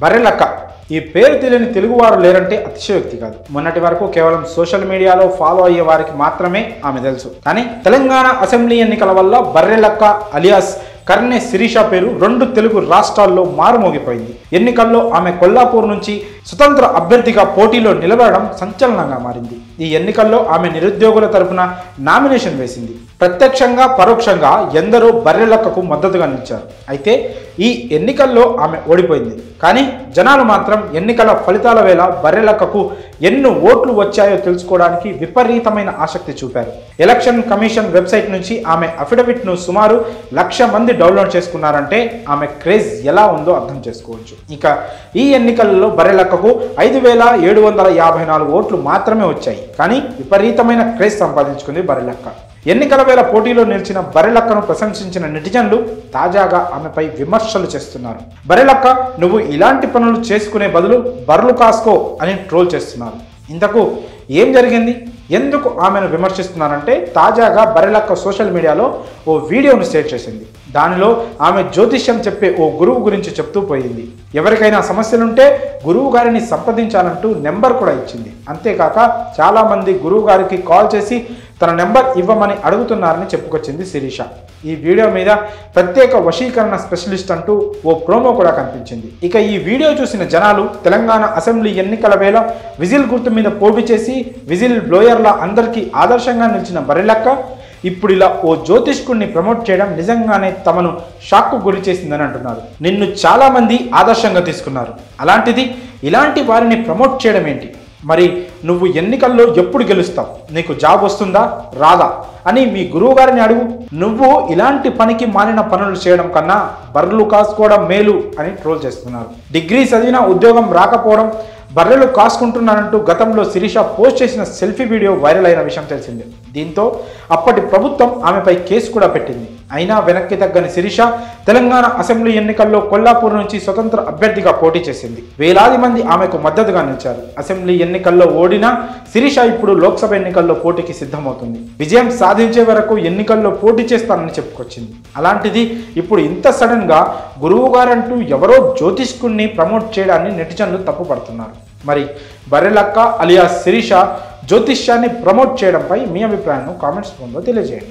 బర్రెలక్క ఈ పేరు తెలియని తెలుగువారు లేరంటే అతిశయోక్తి కాదు. మొన్నటి వరకు కేవలం సోషల్ మీడియాలో ఫాలో అయ్యే వారికి మాత్రమే ఆమె తెలుసు. కానీ తెలంగాణ అసెంబ్లీ ఎన్నికల వల్ల బర్రెలక్క అలియాస్ కర్నె శిరీష పేరు 2 తెలుగు రాష్ట్రాల్లో మారుమోగిపోయింది. ఎన్నికల్లో ఆమె కొల్లాపూర్ నుంచి స్వతంత్ర అభ్యర్థిగా పోటీలో నిలబడడం సంచలనంగా మారింది. ఈ ఎన్నికల్లో ఆమె నిరుద్యోగుల తరపున నామినేషన్ వేసింది. ప్రత్యక్షంగా పరోక్షంగా ఎందరో బర్రెలక్కకు మద్దతుగా నిలిచారు. అయితే ఈ ఎన్నికల్లో ఆమె ఓడిపోయింది. కానీ జనాలు మాత్రం ఎన్నికల ఫలితాల వేళ బర్రెలక్కకు ఎన్ని ఓట్లు వచ్చాయో తెలుసుకోవడానికి విపరీతమైన ఆసక్తి చూపారు. ఎలక్షన్ కమిషన్ వెబ్సైట్ నుంచి ఆమె అఫిడవిట్ను సుమారు 1,00,000 మంది డౌన్లోడ్ చేసుకున్నారంటే ఆమె క్రేజ్ ఎలా ఉందో అర్థం చేసుకోవచ్చు. ఇక ఈ ఎన్నికలలో బర్రెలక్కకు 5,754 ఓట్లు మాత్రమే వచ్చాయి. కానీ విపరీతమైన క్రేజ్ సంపాదించుకుంది బర్రెలక్క. ఎన్నికల వేళ పోటీలో నిలిచిన బర్రెలక్కను ప్రశంసించిన నెటిజన్లు తాజాగా ఆమెపై విమర్శలు చేస్తున్నారు. బర్రెలక్క, నువ్వు ఇలాంటి పనులు చేసుకునే బదులు బర్రెలు కాసుకో అని ట్రోల్ చేస్తున్నారు. ఇంతకు ఏం జరిగింది? ఎందుకు ఆమెను విమర్శిస్తున్నారంటే తాజాగా బర్రెలక్క సోషల్ మీడియాలో ఓ వీడియోను షేర్ చేసింది. దానిలో ఆమె జ్యోతిష్యం చెప్పే ఓ గురువు గురించి చెప్తూ పోయింది. ఎవరికైనా సమస్యలుంటే గురువు గారిని సంప్రదించాలంటూ నెంబర్ కూడా ఇచ్చింది. అంతేకాక చాలామంది గురువు గారికి కాల్ చేసి తన నెంబర్ ఇవ్వమని అడుగుతున్నారని చెప్పుకొచ్చింది శిరీష. ఈ వీడియో మీద ప్రత్యేక వశీకరణ స్పెషలిస్ట్ అంటూ ఓ ప్రోమో కూడా కనిపించింది. ఇక ఈ వీడియో చూసిన జనాలు తెలంగాణ అసెంబ్లీ ఎన్నికల వేళ విజిల్ గుర్తు మీద పోటీ చేసి విజిల్ బ్లోయర్ల అందరికీ ఆదర్శంగా నిలిచిన బర్రెలక్క ఇప్పుడు ఇలా ఓ జ్యోతిష్కుడిని ప్రమోట్ చేయడం నిజంగానే తమను షాక్కు గురి చేసిందని అంటున్నారు. నిన్ను చాలా మంది ఆదర్శంగా తీసుకున్నారు, అలాంటిది ఇలాంటి వారిని ప్రమోట్ చేయడం ఏంటి? మరి నువ్వు ఎన్నికల్లో ఎప్పుడు గెలుస్తావు? నీకు జాబ్ వస్తుందా రాదా అని మీ గురువు గారిని అడుగు. నువ్వు ఇలాంటి పనికి మాలిన పనులు చేయడం కన్నా బర్రెలు కాసుకోవడం మేలు అని ట్రోల్ చేస్తున్నారు. డిగ్రీ చదివిన ఉద్యోగం రాకపోవడం, బర్రెలు కాసుకుంటున్నానంటూ గతంలో శిరీష పోస్ట్ చేసిన సెల్ఫీ వీడియో వైరల్ అయిన విషయం తెలిసిందే. దీంతో అప్పటి ప్రభుత్వం ఆమెపై కేసు కూడా పెట్టింది. అయినా వెనక్కి తగ్గని శిరీష తెలంగాణ అసెంబ్లీ ఎన్నికల్లో కొల్లాపూర్ నుంచి స్వతంత్ర అభ్యర్థిగా పోటీ చేసింది. వేలాది మంది ఆమెకు మద్దతుగా నిలిచారు. అసెంబ్లీ ఎన్నికల్లో ఓడినా శిరీష ఇప్పుడు లోక్సభ ఎన్నికల్లో పోటీకి సిద్ధమవుతుంది. విజయం సాధించే వరకు ఎన్నికల్లో పోటీ చేస్తానని చెప్పుకొచ్చింది. అలాంటిది ఇప్పుడు ఇంత సడన్ గా గురువు గారంటూ ఎవరో జ్యోతిష్కుడిని ప్రమోట్ చేయడాన్ని నెటిజన్లు తప్పుపడుతున్నారు. మరి బర్రెలక్క అలియాస్ శిరీష జ్యోతిష్యాన్ని ప్రమోట్ చేయడంపై మీ అభిప్రాయాన్ని కామెంట్స్ రూపంలో తెలియజేయండి.